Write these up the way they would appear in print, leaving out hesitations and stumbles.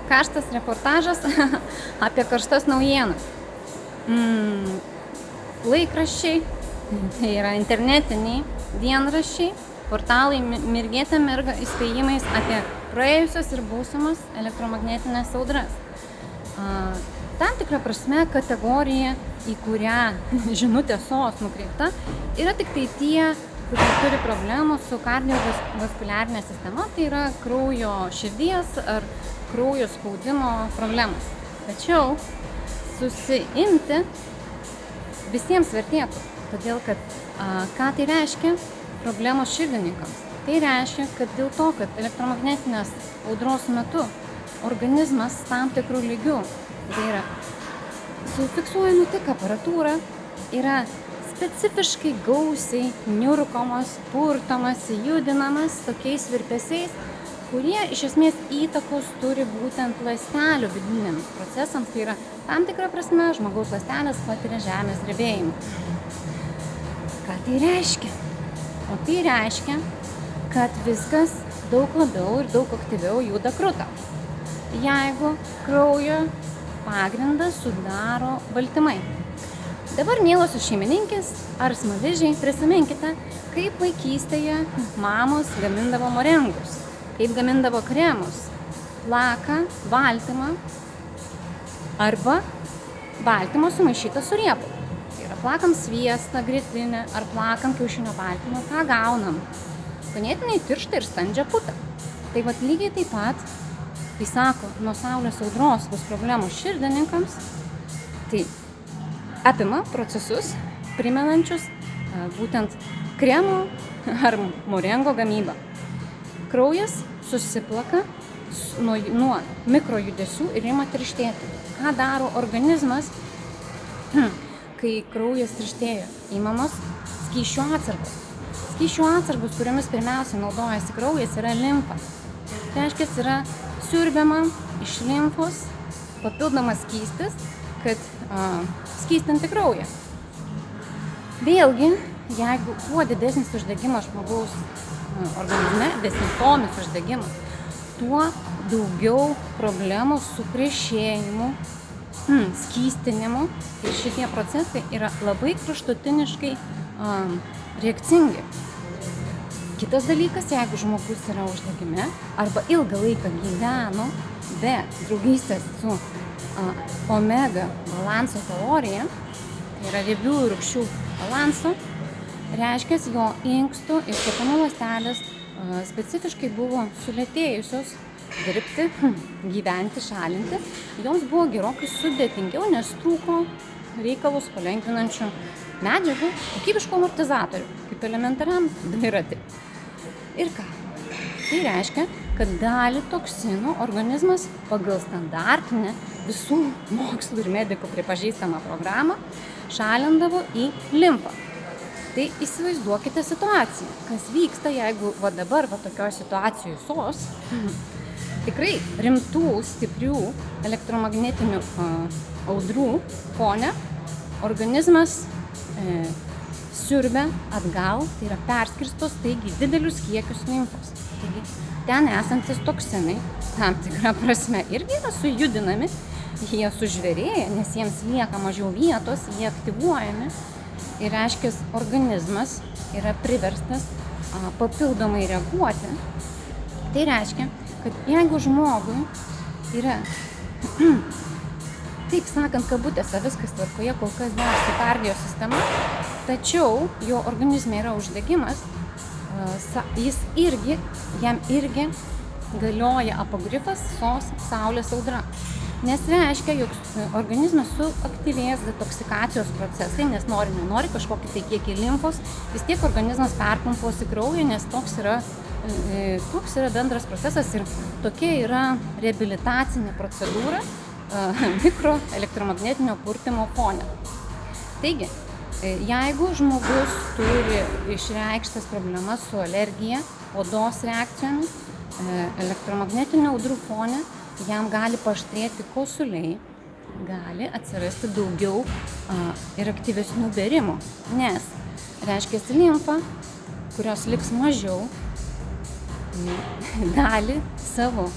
Karštas reportažas apie karštas naujienas. Laikraščiai, tai yra internetiniai dienraščiai, portalai mirgėte mirga įspėjimais apie praėjusias ir būsimas elektromagnetinės audras. Tam tikra prasme kategorija, į kurią žinutė SOS nukreipta, yra tik tai tie, kurie turi problemų su kardiovaskuliarinė sistema, tai yra kraujo širdies ar kraujo spaudimo problemos. Tačiau susiimti visiems vertėtų, todėl kad ką tai reiškia problemos širdininkams? Tai reiškia, kad dėl to, kad elektromagnetinės audros metu organizmas tam tikrų lygių, tai yra sufiksuojama tik aparatūra, yra specifiškai gausiai niurkomas, purtomas, judinamas tokiais virpesiais, kurie iš esmės įtakos turi būtent ląstelių vidiniams procesams, tai yra tam tikra prasme žmogaus ląstelės patiria žemės drebėjimą. Ką tai reiškia? O tai reiškia, kad viskas daug labiau ir daug aktyviau juda kruta. Jeigu kraujo pagrindą sudaro baltymai. Dabar, mielosios šeimininkės ar smaližiai, prisiminkite, kaip vaikystėje mamos gamindavo morengus, kaip gamindavo kremus, plaką, baltymą arba baltymą sumaišytą su riebalu. Tai yra plakam sviestą, grietinę ar plakam kiaušinio baltymą, ką gaunam? Ganėtinai tirštą ir standžią putą. Tai vat lygiai taip pat, kai sako, nuo saulės audros bus problemų širdininkams, tai apima procesus primenančius būtent kremo ar morengo gamybą. Kraujas susiplaka nuo mikrojudesių ir ima tirštėti. Ką daro organizmas, kai kraujas tirštėja? Įmamos skysčių atsargos. Skysčių atsargos, kuriomis pirmiausia naudojasi kraujas, yra limfa. Tai reiškia, yra siurbiama iš limfos papildomas skystis, kad skystinti kraują. Vėlgi, jeigu kuo didesnis uždegimas žmogaus organizme, besimptomis uždegimas, tuo daugiau problemų su krešėjimu, skystinimu, ir šitie procesai yra labai kraštutiniškai reakcingi. Kitas dalykas, jeigu žmogus yra uždegime arba ilgą laiką gyveno be draugystės su omega balanso teorija, tai yra riebiųjų rūgščių balanso, reiškia, jo inkstų ir kepenų ląstelės specifiškai buvo sulėtėjusios dirbti, gyventi, šalinti. Joms buvo gerokai sudėtingiau, nes trūko reikalus palengvinančių medžiagų, kokybiškų amortizatorių, kaip elementariam dviratį. Ir ką? Tai reiškia, kad dalį toksinų organizmas pagal standartinę visų mokslų ir medikų pripažįstamą programą šalindavo į limfą. Tai įsivaizduokite situaciją, kas vyksta, jeigu dabar tokioje situacijoje SOS, tikrai rimtų, stiprių elektromagnetinių audrų fone organizmas siurbia atgal, tai yra perskirstos, taigi didelius kiekius limfos. Taigi ten esantis toksinai, tam tikrą prasme, irgi yra sujudinami, jie sužvėrėja, nes jiems lieka mažiau vietos, jie aktyvuojami. Ir reiškia, organizmas yra priverstas papildomai reaguoti. Tai reiškia, kad jeigu žmogui yra, taip sakant, kabutėse viskas tvarkoje, kol kas dar su kardio sistema, tačiau jo organizme yra uždegimas, jam irgi galioja apogrifas SOS saulės audra. Nes reiškia, jog organizmas suaktyvės detoksikacijos procesai, nes nenori kažkokį tai kiekį limfos, vis tiek organizmas perpumpuos į kraują, nes toks yra bendras procesas ir tokia yra reabilitacinė procedūra mikroelektromagnetinio purtymo fone. Taigi, jeigu žmogus turi išreikštas problemas su alergija, odos reakcijomis, elektromagnetinio audrų fone, jam gali paaštrėti kosuliai, gali atsirasti daugiau ir aktyvesnių bėrimų, nes reiškia limfa, kurios liks mažiau, gali savo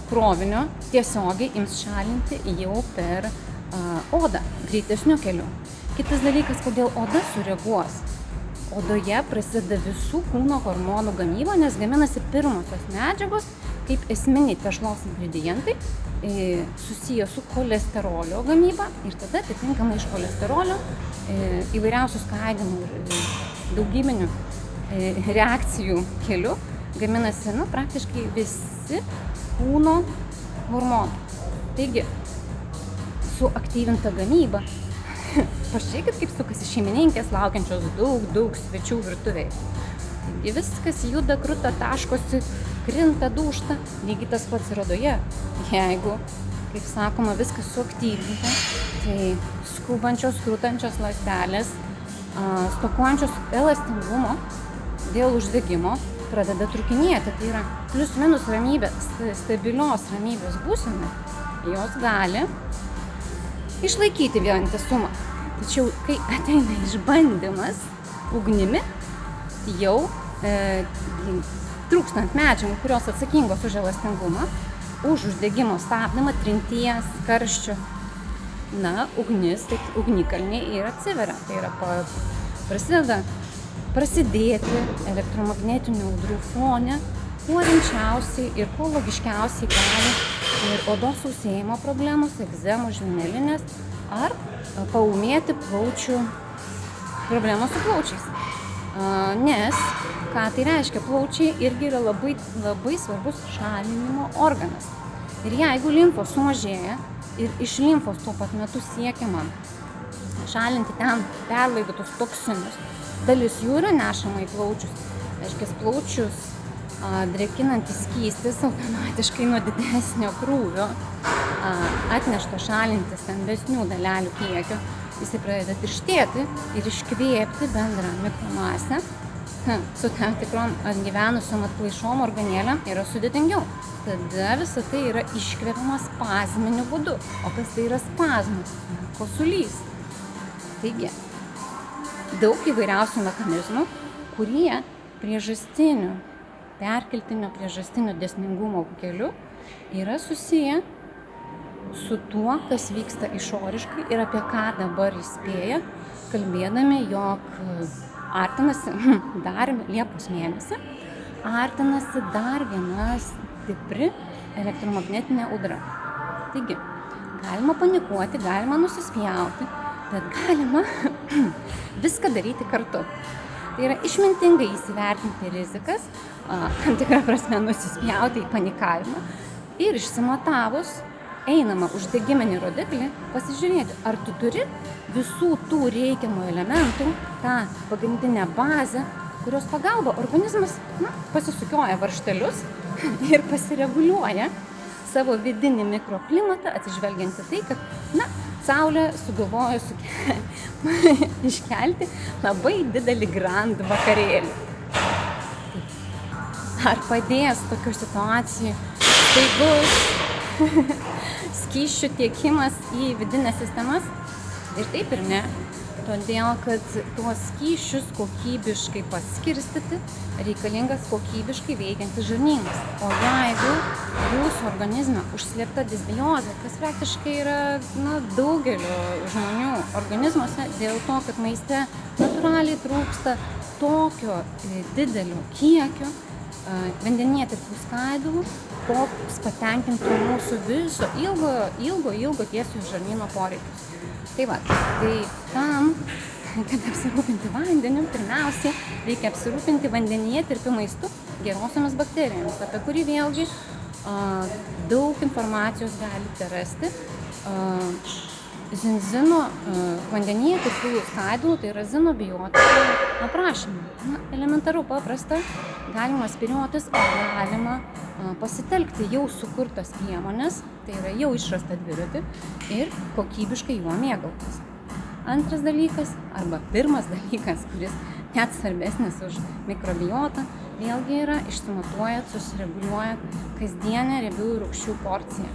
krovinio tiesiogiai ims šalinti jau per odą greitesniu keliu. Kitas dalykas, kodėl oda sureaguos. Odoje prasideda visų kūno hormonų gamyba, nes gaminasi pirmosios medžiagos kaip esminiai tešlos ingredientai susiję su cholesterolio gamyba ir tada atitinkamai iš cholesterolio įvairiausių skaidymų ir daugybinių reakcijų keliu gaminasi praktiškai visi kūno hormonai. Taigi, suaktyvinta gamyba. Pažiūrėkit, kaip sukasi šeimininkės laukiančios daug svečių virtuvėje. Taigi viskas juda, kruta, taškosi, krinta, dūžta. Lygiai tas pats ir odoje. Jeigu, kaip sakoma, viskas suaktyvinta, tai skubančios, krutančios ląstelės, stokojančios elastingumo dėl uždegimo pradeda trūkinėti. Tai yra plius minus ramybės, stabilios ramybės būsena. Jos gali išlaikyti vientisumą. Tačiau, kai ateina išbandymas ugnimi, jau trūkstant medžiagų, kurios atsakingos už elastingumą, už uždegimo stabdymą, trinties, karščio, ugnis, tai ugnikalniai ir atsiveria. Tai yra prasideda prasidėti elektromagnetinių audrų fone, kuo rimčiausiai ir kuo logiškiausiai gali ir odos sausėjimo problemos, egzemos, žvynelinės ar paūmėti plaučių problemos su plaučiais. Nes, ką tai reiškia, plaučiai irgi yra labai svarbus šalinimo organas. Ir jeigu limfos sumažėja ir iš limfos tuo pat metu siekiama šalinti ten perlaidotus toksinus, dalis jų yra nešama į plaučius. Reiškia, plaučius drėkinantis skystis automatiškai nuo didesnio krūvio atnešto šalinti stambesnių dalelių kiekio, jis pradeda tirštėti ir iškvėpti bendrą mikromasę su tam tikrom atgyvenusiom atplaišom organėlėm yra sudėtingiau. Tada visa tai yra iškvėpiama spazminiu būdu. O kas tai yra spazmas? Kosulys. Taigi, daug įvairiausių mechanizmų, kurie perkeltinio priežastinio dėsningumo keliu yra susiję su tuo, kas vyksta išoriškai ir apie ką dabar įspėja, kalbėdami, jog artinasi dar Liepos mėnesį, artinasi dar viena stipri elektromagnetinė audra. Taigi, galima panikuoti, galima nusispjauti, bet galima viską daryti kartu. Tai yra išmintingai įsivertinti rizikas, tam tikrą prasme nusispjauti į panikavimą ir išsimatavus einamą uždegiminį rodiklį, pasižiūrėti, ar tu turi visų tų reikiamų elementų, tą pagrindinę bazę, kurios pagalba organizmas pasisukioja varžtelius ir pasireguliuoja savo vidinį mikroklimatą, atsižvelgiant į tai, kad Saulė sugalvojo iškelti labai didelį grand vakarėlį. Ar padės tokių situacijų staigus skysčių tiekimas į vidinės sistemas? Ir taip ir ne. Todėl, kad tuos skysčius kokybiškai paskirstyti reikalingas kokybiškai veikiantis žarnynas. O jeigu jūsų organizme užslėpta disbiozė, kas praktiškai yra daugelio žmonių organizmuose dėl to, kad maiste natūraliai trūksta tokio didelio kiekio vandenyje tirpių skaidulų, koks patenkintų mūsų viso ilgo tiesių žarnyno poreikius. Tai tam, kad apsirūpinti vandeniu, pirmiausiai reikia apsirūpinti vandenyje tirpiu maistu gerosiomis bakterijomis, apie kurį vėlgi daug informacijos galite rasti. Zinzino vandenyje tirpių skaidulų, tai yra zinobiotika aprašymai. Elementaru, paprasta, galima spyriotis, o galima pasitelkti jau sukurtas priemonės, tai yra jau išrastą dviratį ir kokybiškai juo mėgautis. Antras dalykas, arba pirmas dalykas, kuris net svarbesnis už mikrobiotą, vėlgi yra išsimatuojat, susireguliuojat kasdienę riebiųjų rūgščių porciją.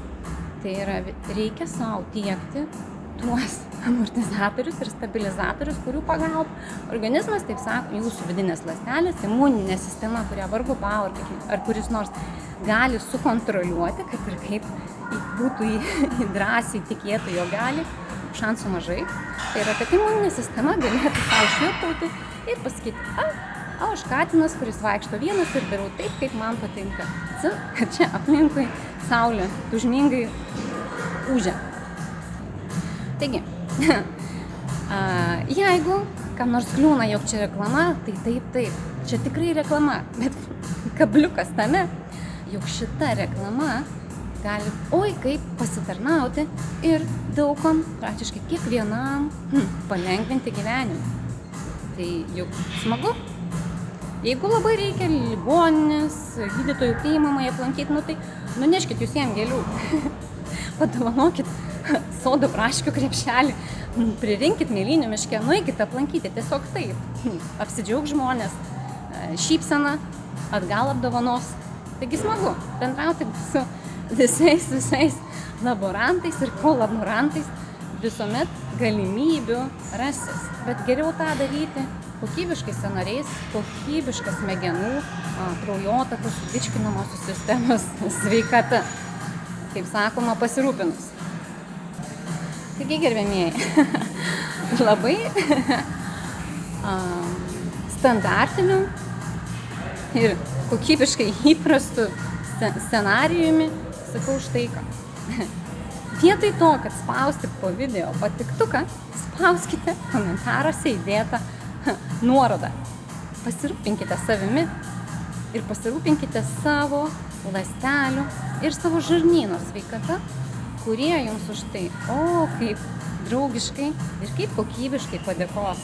Tai yra, reikia savo tiekti tuos amortizatorius ir stabilizatorius, kurių pagalba organizmas, taip sako, jūsų vidinės ląstelės, imuninė sistema, kurią vargu bau ar kuris nors gali sukontroliuoti, kad ir kaip būtų drąsiai tikėtų, jo gali, šansų mažai. Tai yra, kad imuninė sistema galėtų tau švilpauti ir pasakyti, aš katinas, kuris vaikšto vienas ir darau taip, kaip man patinka. Kad čia aplinkui saulė tužmingai ūžia. Taigi, jeigu kam nors kliūna, jog čia reklama, tai taip, čia tikrai reklama, bet kabliukas tame, jog šita reklama gali, kaip pasitarnauti ir daugam, praktiškai kiekvienam palengvinti gyvenimą. Tai juk smagu. Jeigu labai reikia ligoninės, gydytojų priimamai aplankyti, tai nuneškit jūs jiem gėlių. Padovanokit sodo braškių krepšelį, pririnkit mėlynių miške, nueikit aplankyti, tiesiog taip. Apsidžiaug žmonės, šypsena, atgal apdovanos. Taigi smagu bendrauti su visais laborantais ir kolaborantais, visuomet galimybių rasis. Bet geriau tą daryti kokybiškais sąnariais, kokybiška smegenų, kraujotakos, virškinamosios sistemos sveikata, kaip sakoma, pasirūpinus. Taigi, gerbiamieji, labai standartiniu ir kokybiškai įprastu scenarijumi sakau štai ką. Vietoj to, kad spausti po video patiktuką, spauskite komentaruose įdėtą nuorodą. Pasirūpinkite savimi ir pasirūpinkite savo ląstelių ir savo žarnyno sveikata, kurie jums už tai, kaip draugiškai ir kaip kokybiškai padėkos.